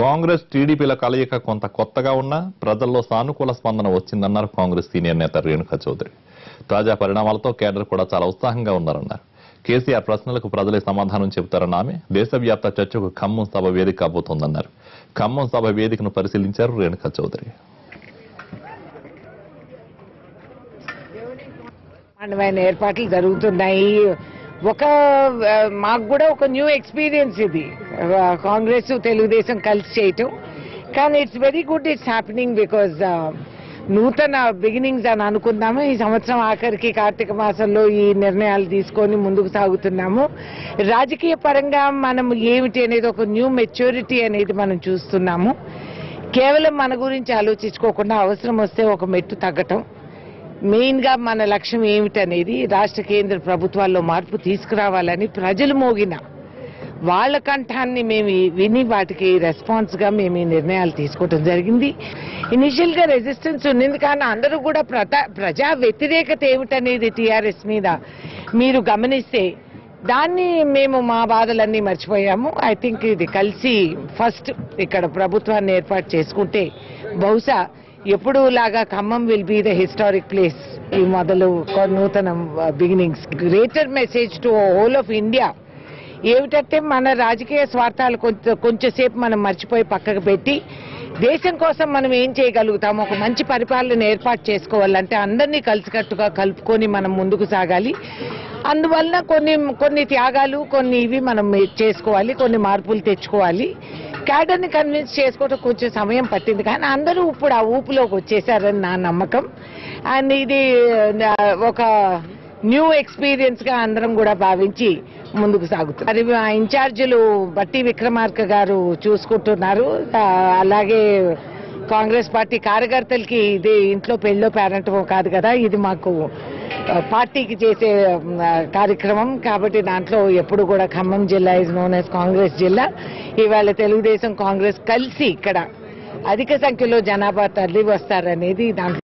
కాంగ్రెస్ టీడీపీల కలయిక కొంత కొత్తగా ఉన్నా ప్రజల్లో సానుకూల స్పందన వచ్చిందన్నారు కాంగ్రెస్ సీనియర్ నేత రేణుకా చౌదరి. తాజా పరిణామాలతో కేడర్ కూడా చాలా ఉత్సాహంగా ఉన్నారన్నారు. కేసీఆర్ ప్రశ్నలకు ప్రజలే సమాధానం చెబుతారన్న ఆమె దేశవ్యాప్త చర్చకు ఖమ్మం సభ వేదిక కాబోతోందన్నారు. ఖమ్మం సభ వేదికను పరిశీలించారు రేణుకా చౌదరి. ఏర్పాట్లు జరుగుతున్నాయి. మాకు కూడా ఒక న్యూ ఎక్స్పీరియన్స్ ఇది, కాంగ్రెస్ తెలుగుదేశం కలిసి చేయటం. కానీ it's very good it's happening because నూతన బిగినింగ్స్ అని అనుకుందాము. ఈ సంవత్సరం ఆఖరికి కార్తీక మాసంలో ఈ నిర్ణయాలు తీసుకొని ముందుకు సాగుతున్నాము. రాజకీయ పరంగా మనం ఏమిటి అనేది ఒక న్యూ మెచ్యూరిటీ అనేది మనం చూస్తున్నాము. కేవలం మన గురించి ఆలోచించుకోకుండా అవసరం వస్తే ఒక మెట్టు తగ్గటం, మెయిన్ గా మన లక్ష్యం ఏమిటనేది రాష్ట్ర కేంద్ర ప్రభుత్వాల్లో మార్పు తీసుకురావాలని ప్రజలు మోగిన వాళ్ళ కంఠాన్ని మేము విని వాటికి రెస్పాన్స్ గా మేము ఈ నిర్ణయాలు తీసుకోవడం జరిగింది. ఇనిషియల్ గా రెసిస్టెన్స్ ఉండింది, కానీ అందరూ కూడా ప్రజా వ్యతిరేకత ఏమిటనేది టీఆర్ఎస్ మీద మీరు గమనిస్తే దాన్ని మేము మా బాధలన్నీ మర్చిపోయాము. ఐ థింక్ ఇది కలిసి ఫస్ట్ ఇక్కడ ప్రభుత్వాన్ని ఏర్పాటు చేసుకుంటే బహుశా ఎప్పుడు లాగా Khammam will be the historic place. ఈ మొదలు నూతన beginnings, greater message to whole of India ఏమిటంటే మన రాజకీయ స్వార్థాలు కొంచెంసేపు మనం మర్చిపోయి పక్కకు పెట్టి దేశం కోసం మనం ఏం చేయగలుగుతాము, ఒక మంచి పరిపాలన ఏర్పాటు చేసుకోవాలంటే అందరినీ కలిసికట్టుగా కలుపుకొని మనం ముందుకు సాగాలి. అందువలన కొన్ని త్యాగాలు కొన్ని ఇవి మనం చేసుకోవాలి, కొన్ని మార్పులు తెచ్చుకోవాలి. క్యాడర్ని కన్విన్స్ చేసుకోవడం కొంచెం సమయం పట్టింది, కానీ అందరూ ఇప్పుడు ఆ ఊపులోకి వచ్చేసారని నా నమ్మకం. అండ్ ఇది ఒక న్యూ ఎక్స్పీరియన్స్ గా అందరం కూడా భావించి ముందుకు సాగుతారు. అది ఇన్ఛార్జీలు బట్టి విక్రమార్క గారు చూసుకుంటున్నారు. అలాగే కాంగ్రెస్ పార్టీ కార్యకర్తలకి ఇది ఇంట్లో పెళ్ళో పేరెంటమో కాదు కదా, ఇది మాకు పార్టీకి చేసే కార్యక్రమం. కాబట్టి దాంట్లో ఎప్పుడు కూడా ఖమ్మం జిల్లా ఇస్ నోన్ యాజ్ కాంగ్రెస్ జిల్లా. ఇవాళ తెలుగుదేశం కాంగ్రెస్ కలిసి ఇక్కడ అధిక సంఖ్యలో జనాభా తరలి వస్తారనేది దాంట్లో